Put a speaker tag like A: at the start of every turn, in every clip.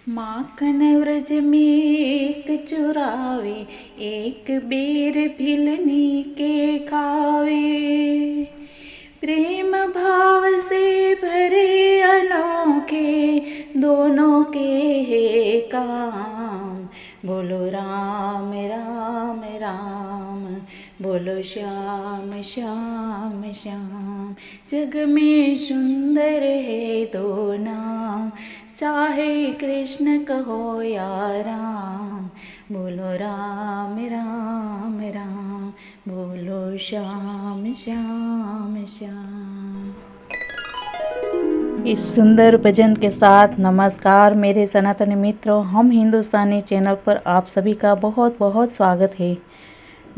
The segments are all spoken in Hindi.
A: माखन व्रज में एक चुरावे, एक बेर भिलनी के खावे। प्रेम भाव से भरे अनोखे दोनों के है काम। बोलो राम राम राम, बोलो श्याम श्याम श्याम। जग में सुंदर है दो नाम, चाहे कृष्ण कहो या राम। बोलो राम राम राम, बोलो श्याम श्याम श्याम। इस सुंदर भजन के साथ नमस्कार मेरे सनातनी मित्रों। हम हिंदुस्तानी चैनल पर आप सभी का बहुत बहुत स्वागत है।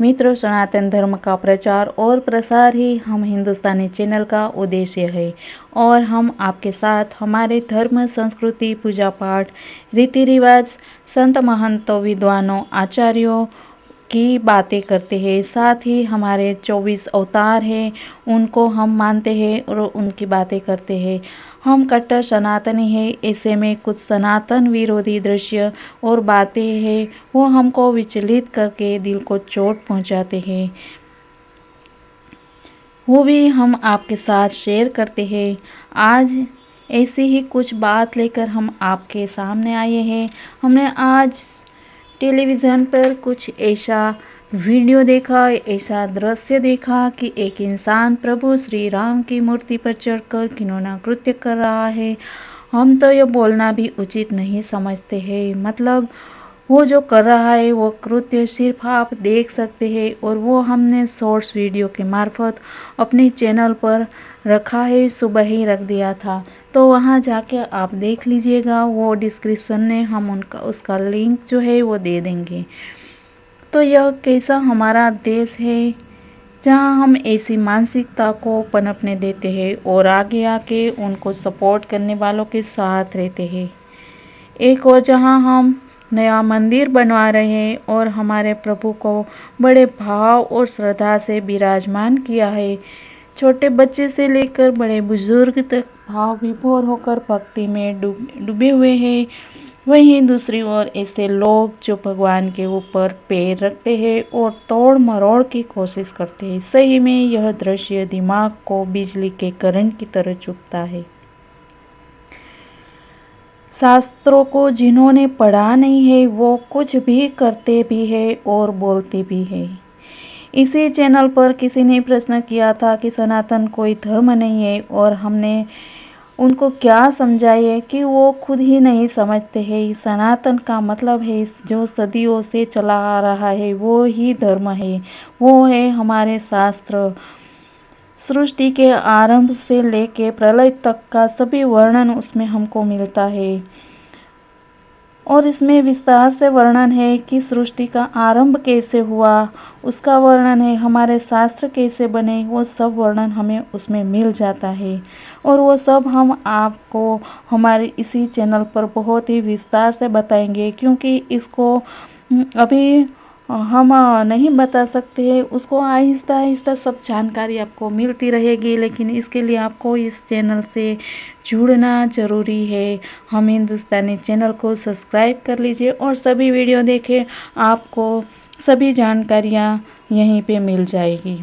A: मित्रों, सनातन धर्म का प्रचार और प्रसार ही हम हिंदुस्तानी चैनल का उद्देश्य है और हम आपके साथ हमारे धर्म, संस्कृति, पूजा पाठ, रीति रिवाज, संत महंतों, विद्वानों, आचार्यों की बातें करते हैं। साथ ही हमारे 24 अवतार हैं, उनको हम मानते हैं और उनकी बातें करते हैं। हम कट्टर सनातनी हैं, ऐसे में कुछ सनातन विरोधी दृश्य और बातें हैं, वो हमको विचलित करके दिल को चोट पहुंचाते हैं, वो भी हम आपके साथ शेयर करते हैं। आज ऐसी ही कुछ बात लेकर हम आपके सामने आए हैं। हमने आज टेलीविज़न पर कुछ ऐसा वीडियो देखा, ऐसा दृश्य देखा कि एक इंसान प्रभु श्री राम की मूर्ति पर चढ़कर घिनौना कृत्य कर रहा है। हम तो ये बोलना भी उचित नहीं समझते हैं। मतलब वो जो कर रहा है वो कृत्य सिर्फ आप देख सकते हैं और वो हमने शॉर्ट्स वीडियो के मार्फत अपने चैनल पर रखा है, सुबह ही रख दिया था। तो वहाँ जाके आप देख लीजिएगा, वो डिस्क्रिप्शन में हम उसका लिंक जो है वो दे देंगे। तो यह कैसा हमारा देश है जहाँ हम ऐसी मानसिकता को पनपने देते हैं और आगे आके उनको सपोर्ट करने वालों के साथ रहते हैं। एक और जहाँ हम नया मंदिर बनवा रहे हैं और हमारे प्रभु को बड़े भाव और श्रद्धा से विराजमान किया है। छोटे बच्चे से लेकर बड़े बुजुर्ग तक भाव विभोर होकर भक्ति में डूबे हुए हैं। वहीं दूसरी ओर ऐसे लोग जो भगवान के ऊपर पैर रखते हैं और तोड़ मरोड़ की कोशिश करते हैं। सही में यह दृश्य दिमाग को बिजली के करंट की तरह चुभता है। शास्त्रों को जिन्होंने पढ़ा नहीं है वो कुछ भी करते भी है और बोलते भी है। इसी चैनल पर किसी ने प्रश्न किया था कि सनातन कोई धर्म नहीं है और हमने उनको क्या समझाए कि वो खुद ही नहीं समझते हैं। सनातन का मतलब है जो सदियों से चला आ रहा है वो ही धर्म है। वो है हमारे शास्त्र। सृष्टि के आरंभ से लेके प्रलय तक का सभी वर्णन उसमें हमको मिलता है और इसमें विस्तार से वर्णन है कि सृष्टि का आरंभ कैसे हुआ, उसका वर्णन है। हमारे शास्त्र कैसे बने, वो सब वर्णन हमें उसमें मिल जाता है और वो सब हम आपको हमारे इसी चैनल पर बहुत ही विस्तार से बताएंगे, क्योंकि इसको अभी हम नहीं बता सकते हैं। उसको आहिस्ता आहिस्ता सब जानकारी आपको मिलती रहेगी, लेकिन इसके लिए आपको इस चैनल से जुड़ना ज़रूरी है। हम हिंदुस्तानी चैनल को सब्सक्राइब कर लीजिए और सभी वीडियो देखें, आपको सभी जानकारियाँ यहीं पे मिल जाएगी।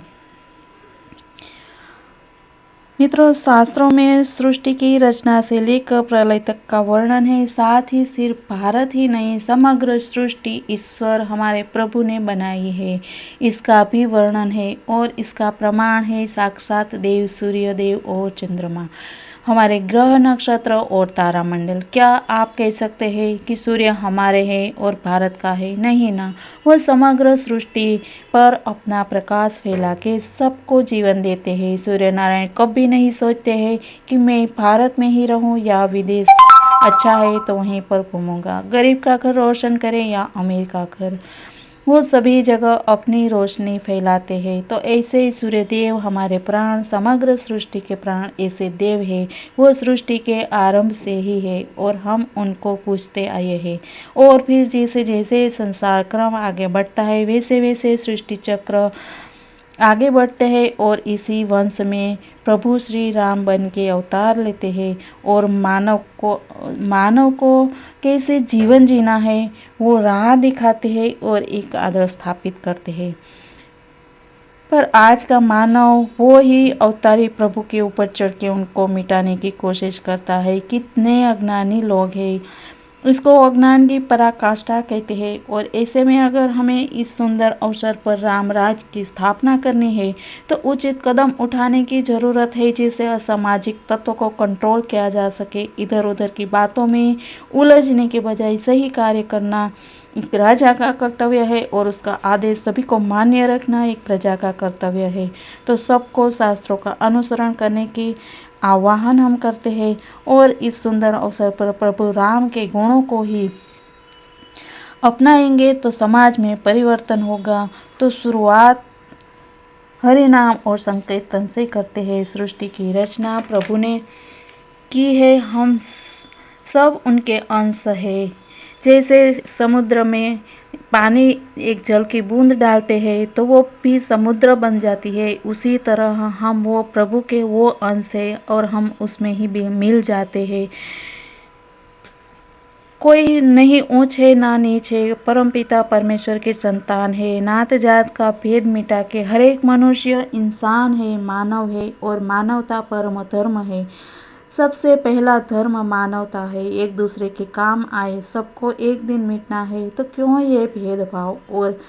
A: मित्रों, शास्त्रों में सृष्टि की रचना से लेकर प्रलय तक का वर्णन है। साथ ही सिर्फ भारत ही नहीं, समग्र सृष्टि ईश्वर हमारे प्रभु ने बनाई है, इसका भी वर्णन है और इसका प्रमाण है साक्षात देव, सूर्य देव और चंद्रमा, हमारे ग्रह, नक्षत्र और तारामंडल। क्या आप कह सकते हैं कि सूर्य हमारे हैं और भारत का है? नहीं ना, वह समग्र सृष्टि पर अपना प्रकाश फैला के सबको जीवन देते हैं। सूर्य नारायण कभी नहीं सोचते हैं कि मैं भारत में ही रहूं या विदेश अच्छा है तो वहीं पर घूमूंगा, गरीब का घर रोशन करें या अमीर का घर, वो सभी जगह अपनी रोशनी फैलाते हैं। तो ऐसे ही सूर्यदेव हमारे प्राण, समग्र सृष्टि के प्राण ऐसे देव है, वो सृष्टि के आरंभ से ही है और हम उनको पूजते आए हैं। और फिर जैसे जैसे संसार क्रम आगे बढ़ता है वैसे वैसे सृष्टि चक्र आगे बढ़ते हैं और इसी वंश में प्रभु श्री राम बन के अवतार लेते हैं और मानव को कैसे जीवन जीना है वो राह दिखाते हैं और एक आदर्श स्थापित करते हैं। पर आज का मानव वो ही अवतारी प्रभु के ऊपर चढ़ के उनको मिटाने की कोशिश करता है। कितने अज्ञानी लोग हैं, इसको अज्ञान की पराकाष्ठा कहते हैं। और ऐसे में अगर हमें इस सुंदर अवसर पर राम राज की स्थापना करनी है तो उचित कदम उठाने की ज़रूरत है, जिससे असामाजिक तत्वों को कंट्रोल किया जा सके। इधर उधर की बातों में उलझने के बजाय सही कार्य करना एक राजा का कर्तव्य है और उसका आदेश सभी को मान्य रखना एक प्रजा का कर्तव्य है। तो सबको शास्त्रों का अनुसरण करने की आह्वान हम करते हैं और इस सुंदर अवसर पर प्रभु राम के गुणों को ही अपनाएंगे तो समाज में परिवर्तन होगा। तो शुरुआत हरि नाम और संकीर्तन से करते हैं। सृष्टि की रचना प्रभु ने की है, हम सब उनके अंश है। जैसे समुद्र में पानी एक जल की बूंद डालते हैं तो वो भी समुद्र बन जाती है, उसी तरह हम वो प्रभु के वो अंश है और हम उसमें ही भी मिल जाते हैं। कोई नहीं ऊंच है ना नीच है, परमपिता परमेश्वर के संतान है। नात जात का भेद मिटा के हर एक मनुष्य इंसान है, मानव है और मानवता परम धर्म है। सबसे पहला धर्म मानवता है, एक दूसरे के काम आए, सबको एक दिन मिटना है। तो क्यों ये भेदभाव और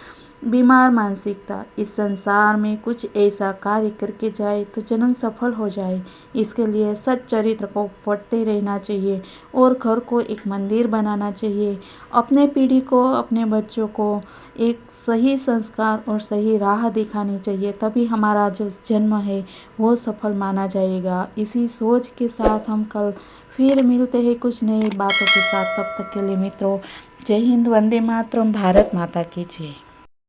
A: बीमार मानसिकता। इस संसार में कुछ ऐसा कार्य करके जाए तो जन्म सफल हो जाए। इसके लिए सच्चरित्र को पढ़ते रहना चाहिए और घर को एक मंदिर बनाना चाहिए। अपने पीढ़ी को, अपने बच्चों को एक सही संस्कार और सही राह दिखानी चाहिए, तभी हमारा जो जन्म है वो सफल माना जाएगा। इसी सोच के साथ हम कल फिर मिलते हैं कुछ नई बातों के साथ। तब तक के लिए मित्रों, जय हिंद, वंदे मातरम, भारत माता की जय।